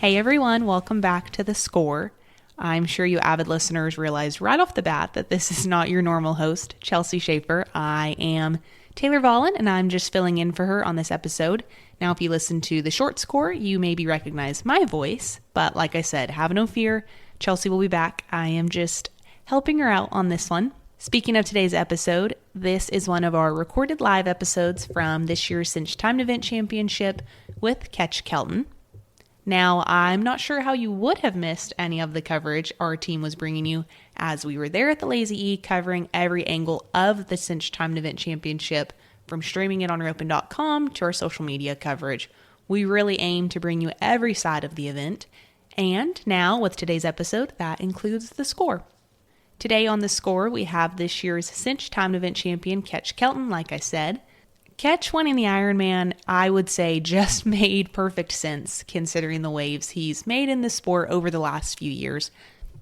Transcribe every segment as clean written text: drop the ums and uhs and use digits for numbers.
Hey everyone, welcome back to The Score. I'm sure you avid listeners realized right off the bat that this is not your normal host, Chelsea Schaefer. I am Taylor Vollen, and I'm just filling in for her on this episode. Now, if you listen to the short score, you maybe recognize my voice, but like I said, have no fear, Chelsea will be back. I am just helping her out on this one. Speaking of today's episode, this is one of our recorded live episodes from this year's Cinch Timed Event Championship with Ketch Kelton. Now, I'm not sure how you would have missed any of the coverage our team was bringing you, as we were there at the Lazy E covering every angle of the Cinch Timed Event Championship, from streaming it on ropin.com to our social media coverage. We really aim to bring you every side of the event. And now, with today's episode, that includes the score. Today on the score, we have this year's Cinch Timed Event champion, Ketch Kelton, like I said. Ketch winning the Ironman, I would say, just made perfect sense considering the waves he's made in the sport over the last few years.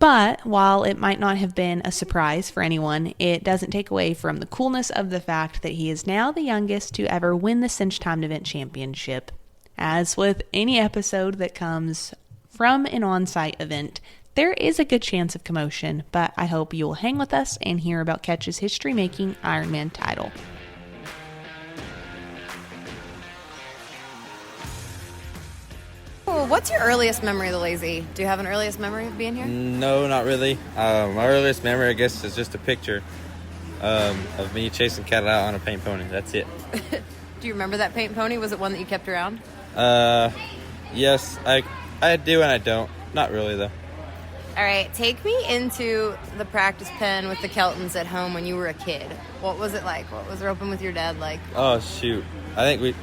But while it might not have been a surprise for anyone, it doesn't take away from the coolness of the fact that he is now the youngest to ever win the Cinch Timed Event Championship. As with any episode that comes from an on-site event, there is a good chance of commotion, but I hope you'll hang with us and hear about Ketch's history-making Ironman title. What's your earliest memory of the Lazy? Do you have an earliest memory of being here? No, not really. My earliest memory, I guess, is just a picture of me chasing cattle out on a paint pony. That's it. Do you remember that paint pony? Was it one that you kept around? Yes, I do and I don't. Not really, though. All right, take me into the practice pen with the Keltons at home when you were a kid. What was it like? What was roping with your dad like? Oh, shoot. I think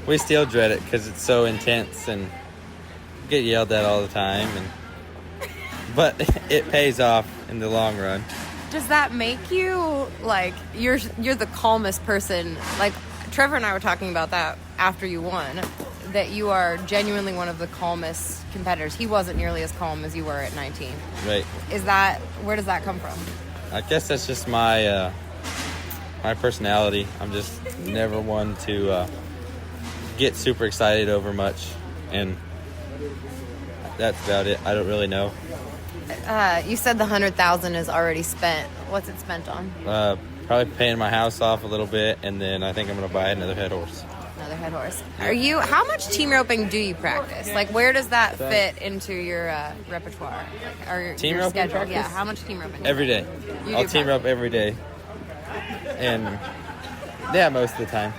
we still dread it because it's so intense and get yelled at all the time, but it pays off in the long run. Does that make you like you're the calmest person? Like Trevor and I were talking about that after you won, that you are genuinely one of the calmest competitors. He wasn't nearly as calm as you were at 19. Right. Where does that come from? I guess that's just my personality. I'm just never one to get super excited over much, and that's about it. I don't really know. You said the $100,000 is already spent. What's it spent on? Probably paying my house off a little bit, and then I think I'm going to buy another head horse. Another head horse. How much team roping do you practice? Like, where does that fit into your repertoire? Like, or your team roping schedule? practice? Yeah, how much team roping? Every day. I'll team rope every day. And, yeah, most of the time.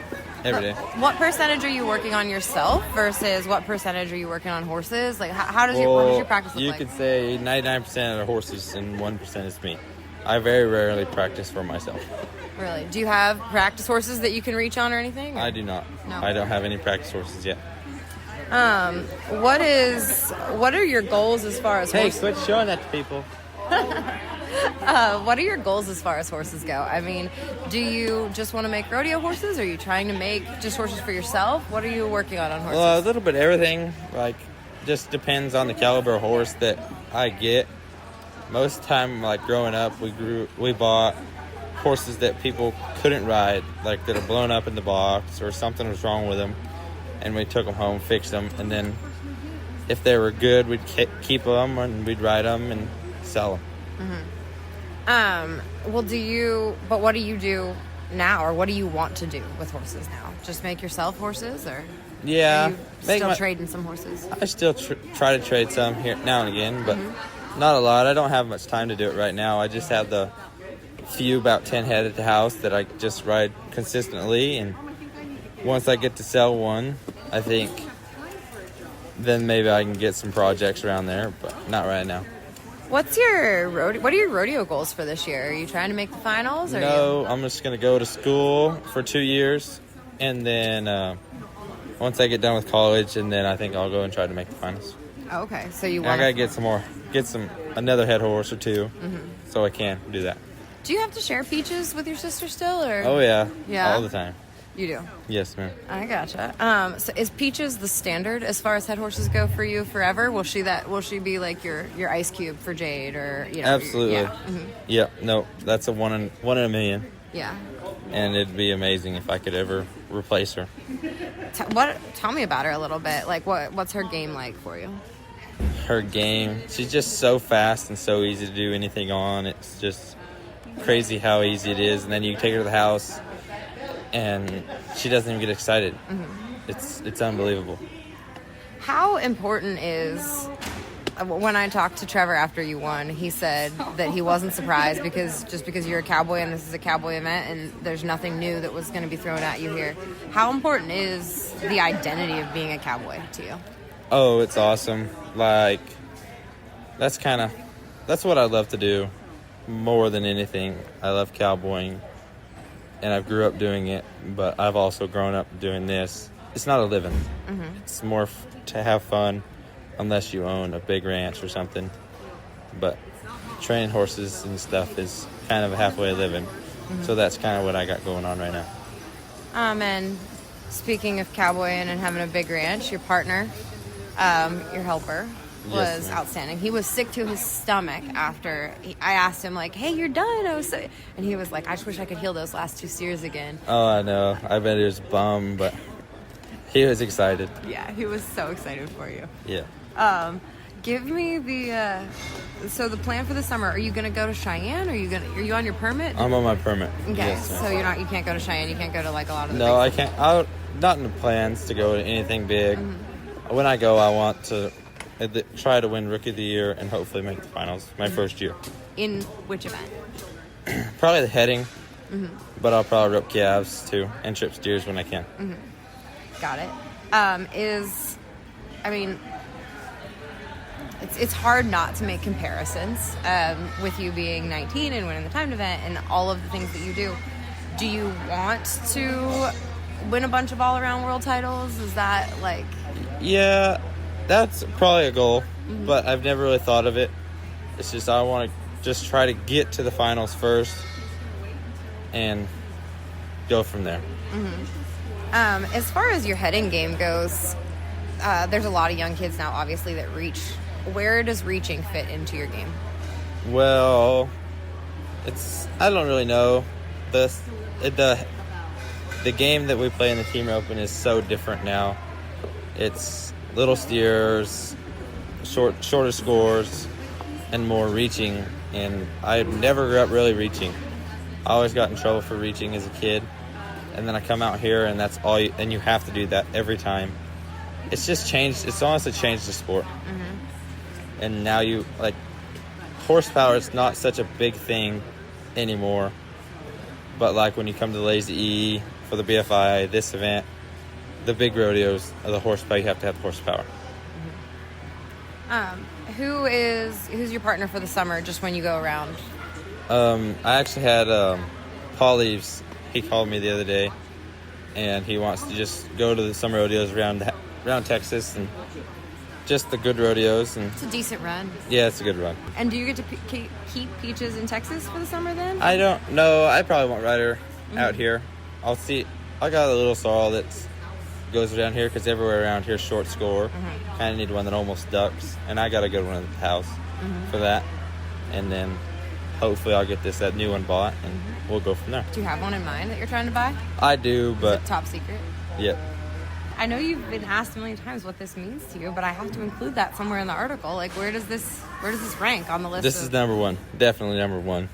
Every day. What percentage are you working on yourself versus what percentage are you working on horses? Like, what does your practice look like? You could say 99% are horses and 1% is me. I very rarely practice for myself. Really? Do you have practice horses that you can reach on or anything? Or? I do not. No. I don't have any practice horses yet. What are your goals as far as horses? Hey, quit showing that to people. What are your goals as far as horses go? I mean, do you just want to make rodeo horses? Are you trying to make just horses for yourself? What are you working on horses? Well, a little bit of everything. Like, just depends on the caliber of horse that I get. Most of the time, like growing up, we bought horses that people couldn't ride, like that are blown up in the box or something was wrong with them, and we took them home, fixed them, and then if they were good, we'd keep them and we'd ride them and sell them. Mm-hmm. But what do you do now, or what do you want to do with horses now? Just make yourself horses, or yeah, are you still trading some horses? I still try to trade some here now and again, but not a lot. I don't have much time to do it right now. I just have the few, about 10 head at the house that I just ride consistently, and once I get to sell one, I think then maybe I can get some projects around there, but not right now. What are your rodeo goals for this year? Are you trying to make the finals? Or no, I'm just going to go to school for 2 years, and then once I get done with college, and then I think I'll go and try to make the finals. Oh, okay, so you want? I gotta get another head horse or two, so I can do that. Do you have to share peaches with your sister still, or? Oh yeah, all the time. You do? Yes, ma'am. I gotcha. So is Peaches the standard as far as head horses go for you forever? Will she be like your Ice Cube for Jade, or Absolutely. Yeah. Mm-hmm. Yeah. No, that's a one in a million. Yeah. And it'd be amazing if I could ever replace her. Tell me about her a little bit. Like what's her game like for you? her game. She's just so fast and so easy to do anything on. It's just crazy how easy it is. And then you take her to the house, and she doesn't even get excited. It's unbelievable. How important is, when I talked to Trevor after you won, he said that he wasn't surprised because you're a cowboy and this is a cowboy event and there's nothing new that was going to be thrown at you here. How important is the identity of being a cowboy to you? Oh, it's awesome. Like, that's what I love to do more than anything. I love cowboying, and I grew up doing it, but I've also grown up doing this. It's not a living. It's more to have fun, unless you own a big ranch or something. But training horses and stuff is kind of a halfway living. So that's kind of what I got going on right now. And speaking of cowboying and having a big ranch, your partner, your helper, was outstanding. He was sick to his stomach after I asked him, like, hey, you're done. And he was like, I just wish I could heal those last 2 steers again. Oh, I know. I bet he was bummed, but he was excited. Yeah, he was so excited for you. Yeah. Give me so the plan for the summer, are you going to go to Cheyenne? Are you on your permit? I'm on my permit. Okay, yes, so you can't go to Cheyenne. You can't go to like a lot of the No, I can't. Not in the plans to go to anything big. When I go, I want to try to win Rookie of the Year and hopefully make the finals my first year. In which event? Probably the heading, but I'll probably rope calves too and trip steers when I can. Got it. It's hard not to make comparisons with you being 19 and winning the timed event and all of the things that you do. Do you want to win a bunch of all-around world titles? Is that like... Yeah, that's probably a goal, but I've never really thought of it. It's just I want to just try to get to the finals first and go from there. As far as your heading game goes, there's a lot of young kids now, obviously, that reach. Where does reaching fit into your game? Well, I don't really know. The game that we play in the team open is so different now. It's little steers, shorter scores, and more reaching. And I never grew up really reaching. I always got in trouble for reaching as a kid. And then I come out here, and that's all. And you have to do that every time. It's just changed. It's honestly changed the sport. And now horsepower is not such a big thing anymore. But like when you come to the Lazy E for the BFI, this event, the big rodeos, the horsepower, you have to have horsepower. Who's your partner for the summer? Just when you go around. I actually had Paul Leaves. He called me the other day, and he wants to just go to the summer rodeos around Texas and just the good rodeos. And it's a decent run. Yeah, it's a good run. And do you get to keep Peaches in Texas for the summer then? I don't know. I probably won't ride her out here. I'll see. I got a little sorrel that goes around here because everywhere around here is short score. Kind of need one that almost ducks, and I got a good one at the house for that. And then hopefully I'll get that new one bought, and we'll go from there. Do you have one in mind that you're trying to buy? I do, but... Is it top secret? Yep. I know you've been asked a million times what this means to you, but I have to include that somewhere in the article. Like, where does this rank on the list? This is number one. Definitely number one.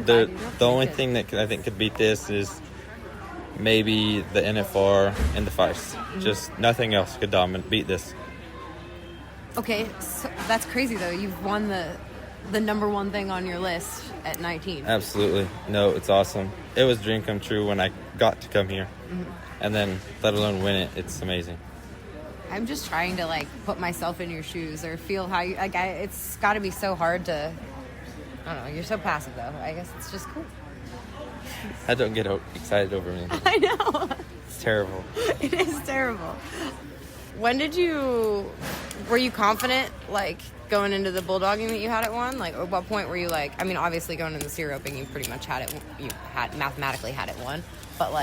The only thing that I think could beat this is maybe the NFR and the Feist. Just nothing else could beat this. Okay, so that's crazy though. You've won the number one thing on your list at 19. Absolutely. No, it's awesome. It was a dream come true when I got to come here. And then let alone win it. It's amazing. I'm just trying to put myself in your shoes or feel how you it's got to be so hard to. I don't know. You're so passive though. I guess it's just cool. I don't get excited over anything. I know. It's terrible. It is terrible. When were you confident going into the bulldogging that you had it won? At what point were you obviously going into the steer roping, you pretty much mathematically had it won, but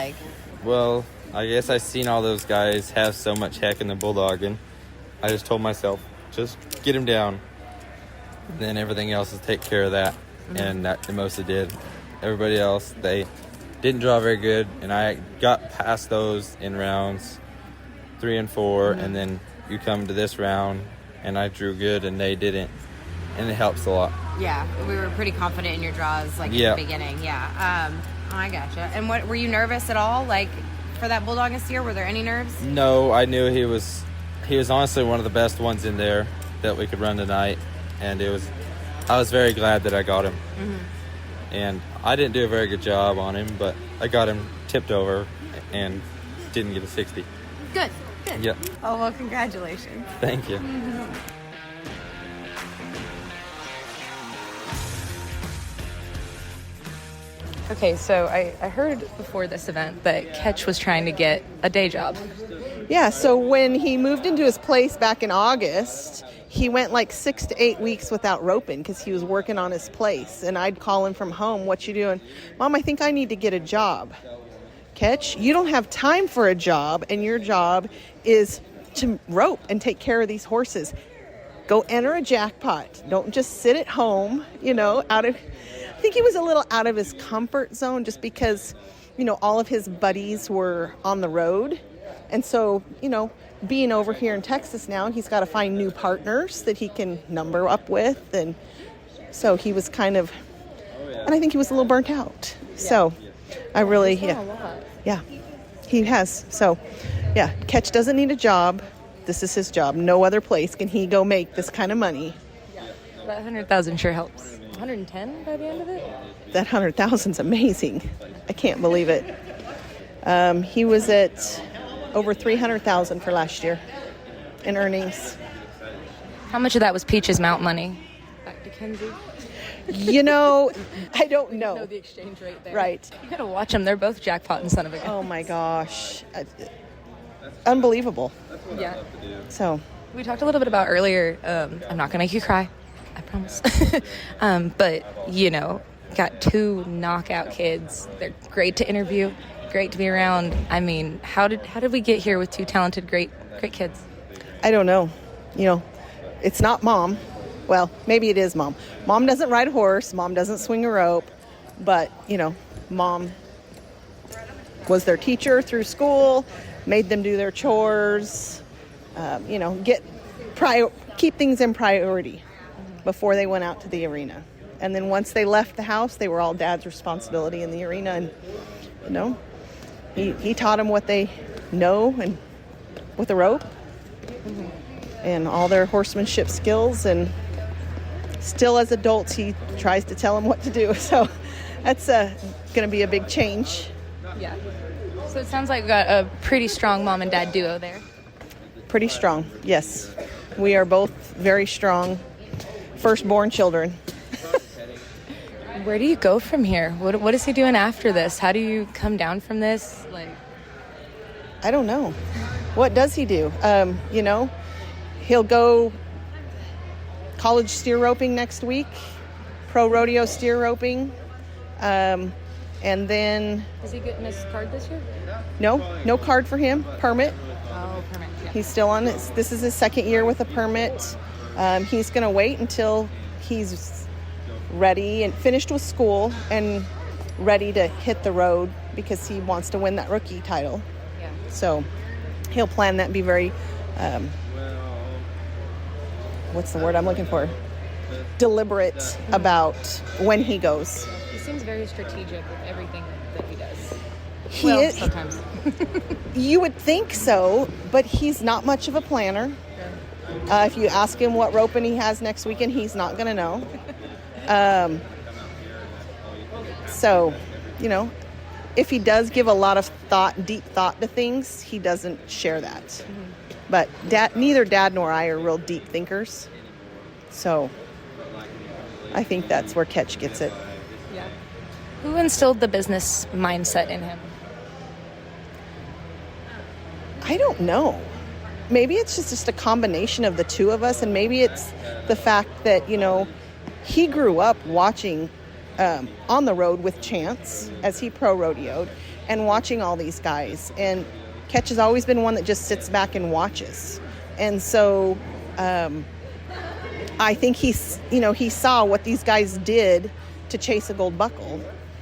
Well, I guess I seen all those guys have so much heck in the bulldogging. I just told myself, just get him down. Then everything else will take care of that. And that mostly did. Everybody else, they didn't draw very good. And I got past those in rounds 3 and 4. And then you come to this round and I drew good and they didn't, and it helps a lot. Yeah, we were pretty confident in your draws, like, Yeah. at the beginning. Yeah. I gotcha. And what, were you nervous at all, like, for that bulldog this year? Were there any nerves? No, I knew he was honestly one of the best ones in there that we could run tonight, and I was very glad that I got him. And I didn't do a very good job on him, but I got him tipped over and didn't get a 60. Good. Yep. Oh, well, congratulations. Thank you. Okay, so I heard before this event that Ketch was trying to get a day job. Yeah, so when he moved into his place back in August, he went like 6 to 8 weeks without roping because he was working on his place. And I'd call him from home, "What you doing?" "Mom, I think I need to get a job." "Ketch, you don't have time for a job, and your job is to rope and take care of these horses. Go enter a jackpot. Don't just sit at home, I think he was a little out of his comfort zone just because, all of his buddies were on the road. And so, being over here in Texas now, he's got to find new partners that he can number up with. And so he was and I think he was a little burnt out. Yeah. So I really, yeah, he has. So, yeah, Ketch doesn't need a job. This is his job. No other place can he go make this kind of money. That 100,000 sure helps. 110 by the end of it? That 100,000's amazing. I can't believe it. He was at over 300,000 for last year in earnings. How much of that was Peach's mount money? Back to Kenzie? I don't know. Know the exchange rate there. Right. You gotta watch them. They're both jackpotting son of a gun. Oh my gosh. Unbelievable. Yeah. So. We talked a little bit about earlier, I'm not gonna make you cry. I promise. But, got 2 knockout kids. They're great to interview, great to be around. I mean, how did we get here with 2 talented, great kids? I don't know. It's not Mom. Well, maybe it is Mom. Mom doesn't ride a horse. Mom doesn't swing a rope. But, Mom was their teacher through school, made them do their chores, keep things in priority before they went out to the arena. And then once they left the house, they were all Dad's responsibility in the arena. And, he taught them what they know and with the rope and all their horsemanship skills. And still as adults, he tries to tell them what to do. So that's going to be a big change. Yeah. So it sounds like we got a pretty strong mom and dad duo there. Pretty strong, yes. We are both very strong firstborn children. Where do you go from here? What is he doing after this? How do you come down from this? I don't know. What does he do? He'll go college steer roping next week, pro rodeo steer roping, and then... Is he getting his card this year? No card for him. Permit. Oh, permit. Yeah. He's still on it. This is his second year with a permit. He's going to wait until he's ready and finished with school and ready to hit the road because he wants to win that rookie title. Yeah. So he'll plan that and be very, what's the word I'm looking for? Deliberate about when he goes. He seems very strategic with everything that he does. He is, sometimes. You would think so, but he's not much of a planner. If you ask him what roping he has next weekend, he's not going to know. So, if he does give a lot of deep thought to things, he doesn't share that. Mm-hmm. But neither Dad nor I are real deep thinkers. So, I think that's where Ketch gets it. Yeah. Who instilled the business mindset in him? I don't know. Maybe it's just a combination of the two of us, and maybe it's the fact that, he grew up watching on the road with Chance as he pro rodeoed and watching all these guys. And Ketch has always been one that just sits back and watches. And so I think he saw what these guys did to chase a gold buckle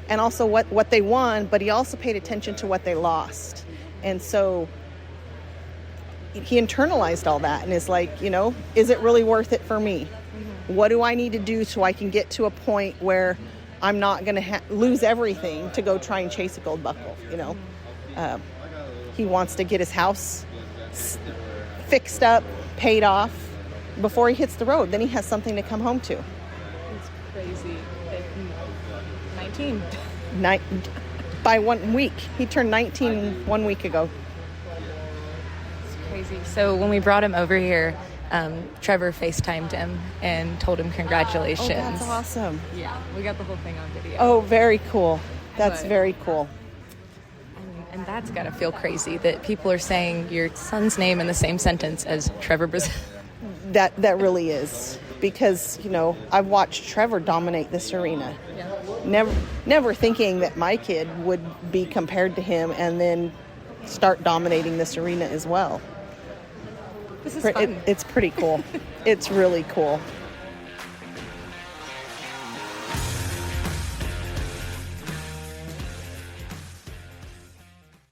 and also what they won, but he also paid attention to what they lost. And so he internalized all that and is like, you know, is it really worth it for me? What do I need to do so I can get to a point where I'm not going to lose everything to go try and chase a gold buckle, you know? He wants to get his house fixed up, paid off before he hits the road. Then he has something to come home to. It's crazy. 19. By 1 week. He turned 19 1 week ago. It's crazy. So when we brought him over here, Trevor FaceTimed him and told him congratulations. Oh, that's awesome. Yeah, we got the whole thing on video. Oh, very cool. That's But- very cool. And that's got to feel crazy that people are saying your son's name in the same sentence as Trevor Brazil. That really is. Because, you know, I've watched Trevor dominate this arena. Never thinking that my kid would be compared to him and then start dominating this arena as well. This is fun. It's pretty cool. It's really cool.